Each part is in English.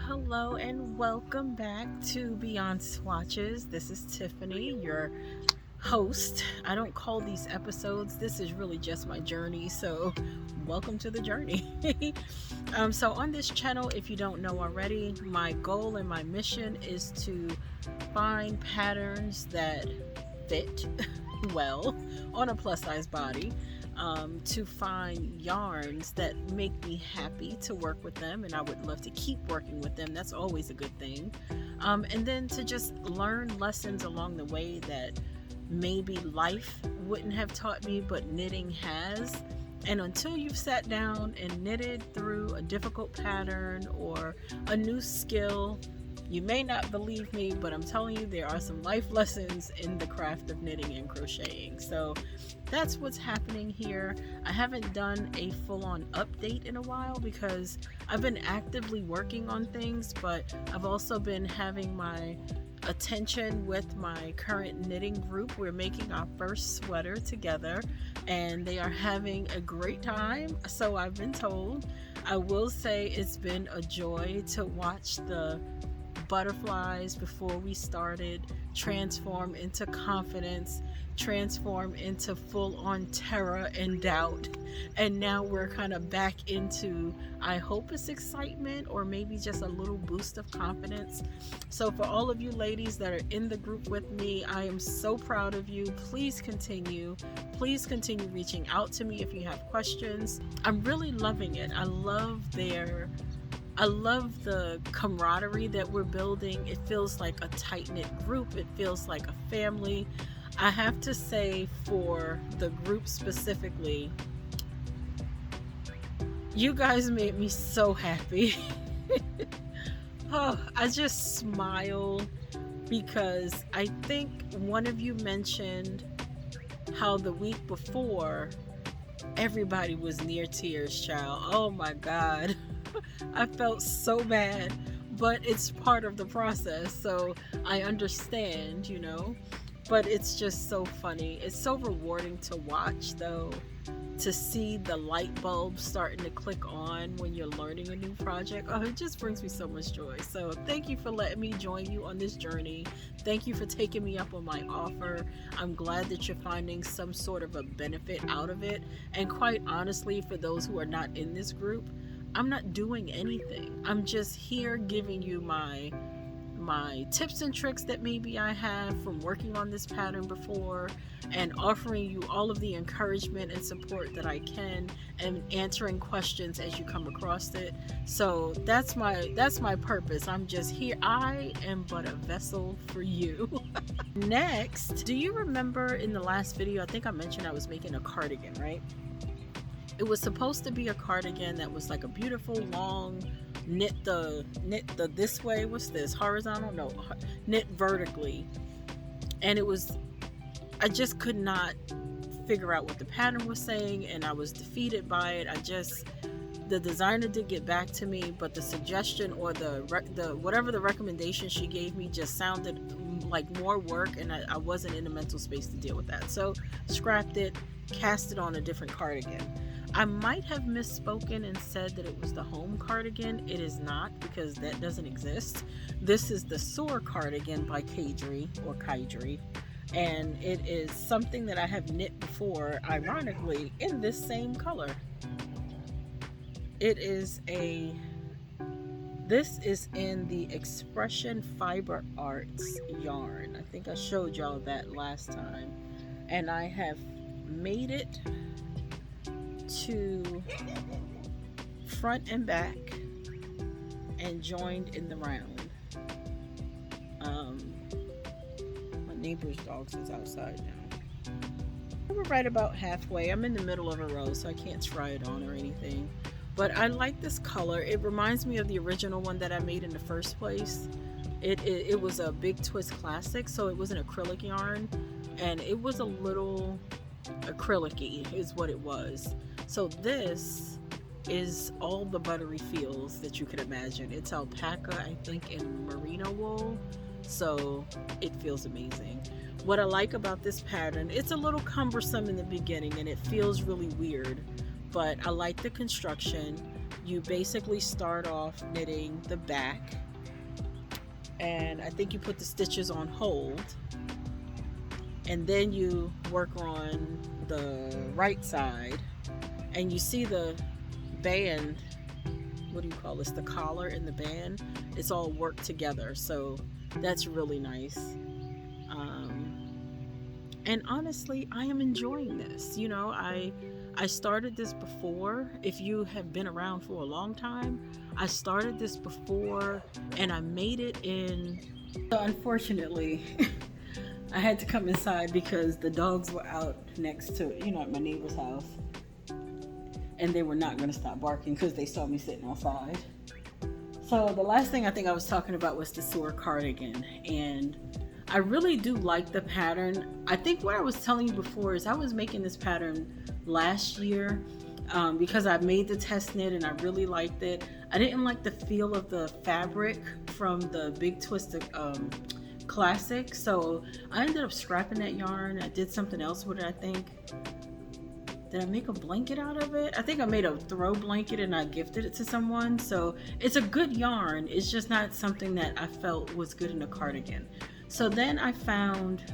Hello and welcome back to Beyond Swatches. This is Tiffany, your host. I don't call these episodes, this is really just my journey, so welcome to the journey. So on this channel, if you don't know already, my goal and my mission is to find patterns that fit well on a plus size body, to find yarns that make me happy to work with them, and I would love to keep working with them. That's always a good thing. And then to just learn lessons along the way that maybe life wouldn't have taught me, but knitting has. And until you've sat down and knitted through a difficult pattern or a new skill, you may not believe me, but I'm telling you, there are some life lessons in the craft of knitting and crocheting. So that's what's happening here. I haven't done a full-on update in a while because I've been actively working on things, but I've also been having my attention with my current knitting group. We're making our first sweater together and they are having a great time, so I've been told. I will say it's been a joy to watch the butterflies before we started transform into confidence, transform into full-on terror and doubt, and now we're kind of back into, I hope it's excitement or maybe just a little boost of confidence. So for all of you ladies that are in the group with me, I am so proud of you. Please continue reaching out to me if you have questions. I'm really loving it. I love the camaraderie that we're building. It feels like a tight-knit group. It feels like a family. I have to say, for the group specifically, you guys made me so happy. Oh, I just smile because I think one of you mentioned how the week before everybody was near tears, child. Oh my God. I felt so bad, but it's part of the process, so I understand, but it's just so funny. It's so rewarding to watch, though, to see the light bulbs starting to click on when you're learning a new project. Oh, it just brings me so much joy. So thank you for letting me join you on this journey. Thank you for taking me up on my offer. I'm glad that you're finding some sort of a benefit out of it. And quite honestly, for those who are not in this group, I'm not doing anything. I'm just here giving you my tips and tricks that maybe I have from working on this pattern before, and offering you all of the encouragement and support that I can, and answering questions as you come across it. So that's my purpose. I'm just here. I am but a vessel for you. Next, do you remember in the last video, I think I mentioned I was making a cardigan, right? It was supposed to be a cardigan that was like a beautiful long knit the this way, what's this, horizontal? No, knit vertically. And I just could not figure out what the pattern was saying, and I was defeated by it. The designer did get back to me, but the suggestion or the whatever the recommendation she gave me just sounded like more work, and I wasn't in a mental space to deal with that. So scrapped it, cast it on a different cardigan. I might have misspoken and said that it was the home cardigan. It is not, because that doesn't exist. This is the Soar cardigan by Kaidri, and it is something that I have knit before, ironically, in this same color. This is in the Expression Fiber Arts yarn. I think I showed y'all that last time, and I have made it to front and back and joined in the round. My neighbor's dogs is outside now. We're right about halfway. I'm in the middle of a row, so I can't try it on or anything, but I like this color. It reminds me of the original one that I made in the first place. It was a Big Twist Classic, so it was an acrylic yarn, and it was a little acrylic-y is what it was. So this is all the buttery feels that you could imagine. It's alpaca, I think, and merino wool, so it feels amazing. What I like about this pattern, it's a little cumbersome in the beginning and it feels really weird, but I like the construction. you basically start off knitting the back, and I think you put the stitches on hold, and then you work on the right side, and you see the band, what do you call this, the collar and the band, it's all worked together, so that's really nice. And honestly, I am enjoying this. You know, I started this before. If you have been around for a long time, I started this before and I made it in. So unfortunately, I had to come inside because the dogs were out next to, at my neighbor's house. And they were not going to stop barking because they saw me sitting outside. So the last thing I think I was talking about was the Soar cardigan. And I really do like the pattern. I think what I was telling you before is I was making this pattern last year because I made the test knit and I really liked it. I didn't like the feel of the fabric from the Big Twisted Classic, so I ended up scrapping that yarn. I did something else with it, I think. Did I make a blanket out of it? I think I made a throw blanket and I gifted it to someone. So it's a good yarn. It's just not something that I felt was good in a cardigan. So then I found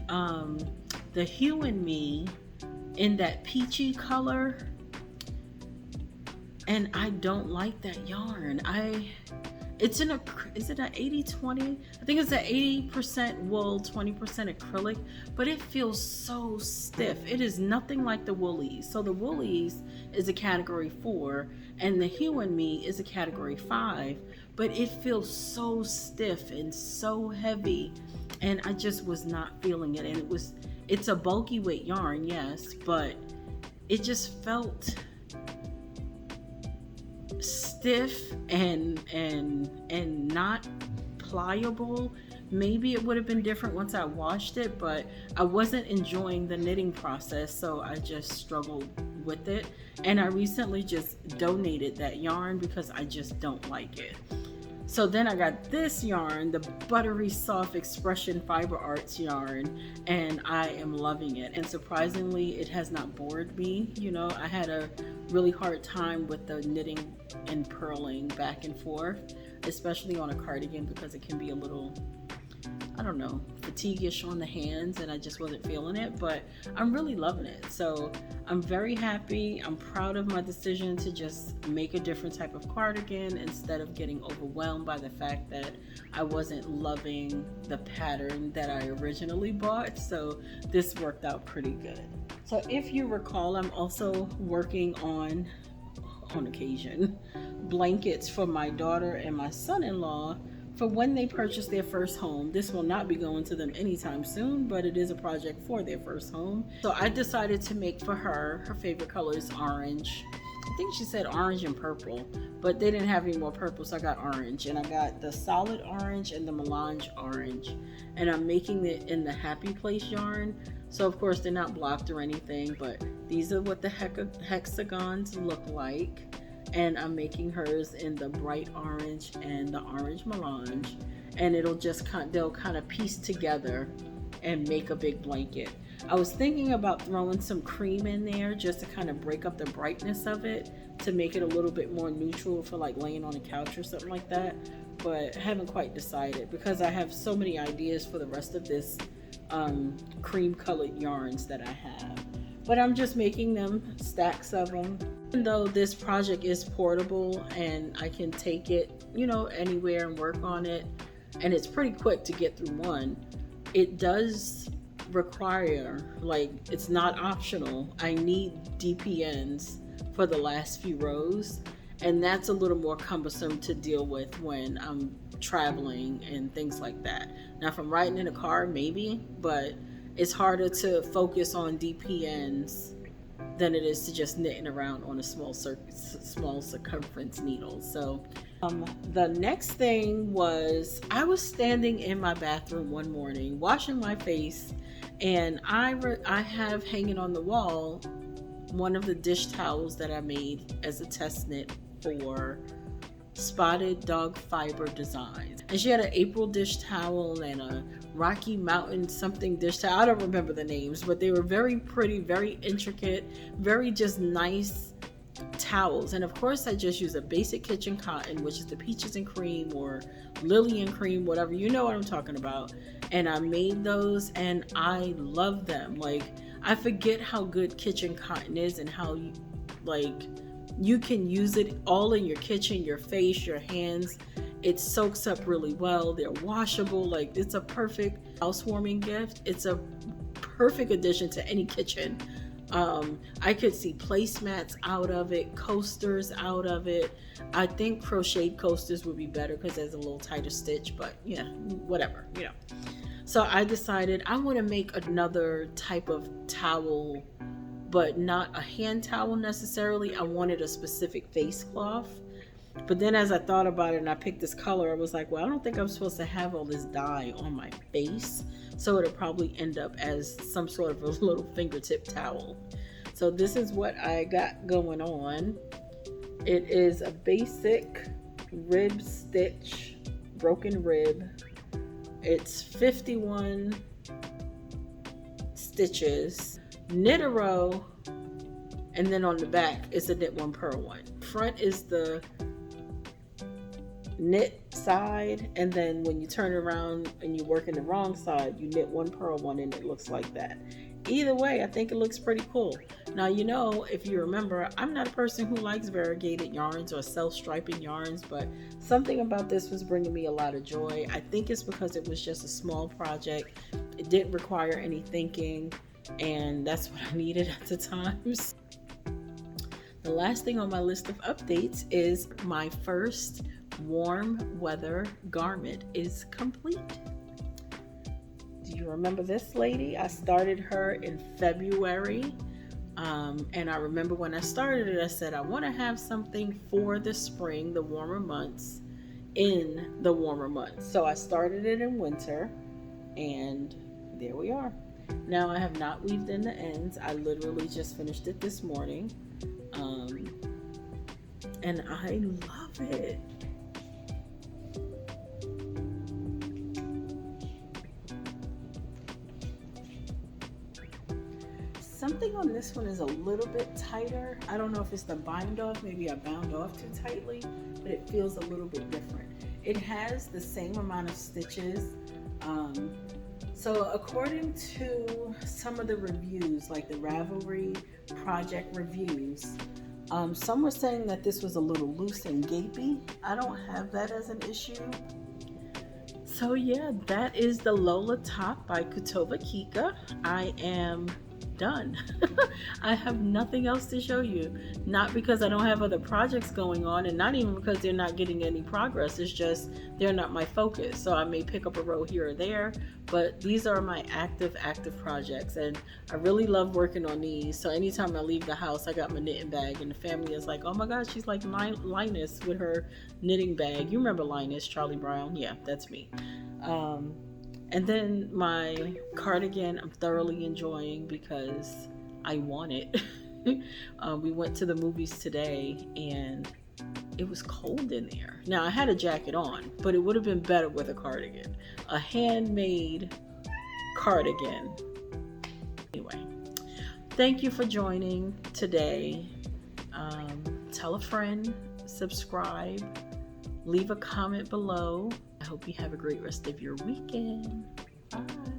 the Hue and Me in that peachy color, and I don't like that yarn. Is it an 80-20? I think it's an 80% wool, 20% acrylic, but it feels so stiff. It is nothing like the Woolies. So the Woolies is a category 4 and the Hue and Me is a category 5, but it feels so stiff and so heavy, and I just was not feeling it. And it's a bulky weight yarn, yes, but it just felt stiff and not pliable. Maybe it would have been different once I washed it, but I wasn't enjoying the knitting process, so I just struggled with it. And I recently just donated that yarn because I just don't like it. So then I got this yarn, the Buttery Soft Expression Fiber Arts yarn, and I am loving it. And surprisingly, it has not bored me. I had a really hard time with the knitting and purling back and forth, especially on a cardigan, because it can be a little, I don't know, fatiguish on the hands, and I just wasn't feeling it, but I'm really loving it. So I'm very happy. I'm proud of my decision to just make a different type of cardigan instead of getting overwhelmed by the fact that I wasn't loving the pattern that I originally bought. So this worked out pretty good. So if you recall, I'm also working on occasion, blankets for my daughter and my son-in-law for when they purchase their first home. This will not be going to them anytime soon, but it is a project for their first home. So I decided to make for her favorite color is orange. I think she said orange and purple, but they didn't have any more purple, so I got orange. And I got the solid orange and the melange orange. And I'm making it in the Happy Place yarn. So of course they're not blocked or anything, but these are what the hexagons look like. And I'm making hers in the bright orange and the orange melange, and they'll kind of piece together and make a big blanket. I was thinking about throwing some cream in there just to kind of break up the brightness of it, to make it a little bit more neutral for like laying on a couch or something like that, but I haven't quite decided because I have so many ideas for the rest of this cream colored yarns that I have. But I'm just making them, stacks of them. Even though this project is portable and I can take it, anywhere and work on it, and it's pretty quick to get through one, it does require, it's not optional. I need DPNs for the last few rows, and that's a little more cumbersome to deal with when I'm traveling and things like that. Now, if I'm riding in a car, maybe, but it's harder to focus on DPNs than it is to just knitting around on a small circumference needle. So the next thing was, I was standing in my bathroom one morning washing my face, and I have hanging on the wall one of the dish towels that I made as a test knit for Spotted Dog Fiber Designs. And she had an April dish towel and a Rocky Mountain something dish towel. I don't remember the names, but they were very pretty, very intricate, very just nice towels. And of course I just use a basic kitchen cotton, which is the peaches and cream or lily and cream, whatever, you know what I'm talking about. And I made those and I love them. Like, I forget how good kitchen cotton is and how you can use it all in your kitchen, your face, your hands. It soaks up really well. They're washable. Like, it's a perfect housewarming gift. It's a perfect addition to any kitchen. I could see placemats out of it, coasters out of it. I think crocheted coasters would be better because there's a little tighter stitch, but yeah, whatever, you know. So I decided I want to make another type of towel, but not a hand towel necessarily. I wanted a specific face cloth. But then as I thought about it and I picked this color, I was like, well, I don't think I'm supposed to have all this dye on my face. So it'll probably end up as some sort of a little fingertip towel. So this is what I got going on. It is a basic rib stitch, broken rib. It's 51 stitches, knit a row, and then on the back is a knit one, purl one. Front is the knit side, and then when you turn it around and you work in the wrong side, you knit one, purl one, and it looks like that. Either way, I think it looks pretty cool. Now, you know, if you remember, I'm not a person who likes variegated yarns or self-striping yarns, but something about this was bringing me a lot of joy. I think it's because it was just a small project. It didn't require any thinking, and that's what I needed at the time. The last thing on my list of updates is my first warm weather garment is complete. Do you remember this lady? I started her in February, and I remember when I started it, I said I want to have something for the spring, the warmer months, in the warmer months. So I started it in winter, and there we are. Now I have not weaved in the ends. I literally just finished it this morning, and I love it. Something on this one is a little bit tighter. I don't know if it's the bind off. Maybe I bound off too tightly, but it feels a little bit different. It has the same amount of stitches. So according to some of the reviews, like the Ravelry project reviews, some were saying that this was a little loose and gapy. I don't have that as an issue. So yeah, that is the Lola top by Kutova Kika. I am done. I have nothing else to show you. Not because I don't have other projects going on, and not even because they're not getting any progress. It's just they're not my focus. So I may pick up a row here or there, but these are my active projects, and I really love working on these. So anytime I leave the house, I got my knitting bag, and the family is like, oh my god, she's like Linus with her knitting bag. You remember Linus, Charlie Brown? Yeah, that's me. And then my cardigan I'm thoroughly enjoying because I want it. We went to the movies today and it was cold in there. Now I had a jacket on, but it would have been better with a cardigan. A handmade cardigan. Anyway, thank you for joining today. Tell a friend, subscribe, leave a comment below. I hope you have a great rest of your weekend. Bye.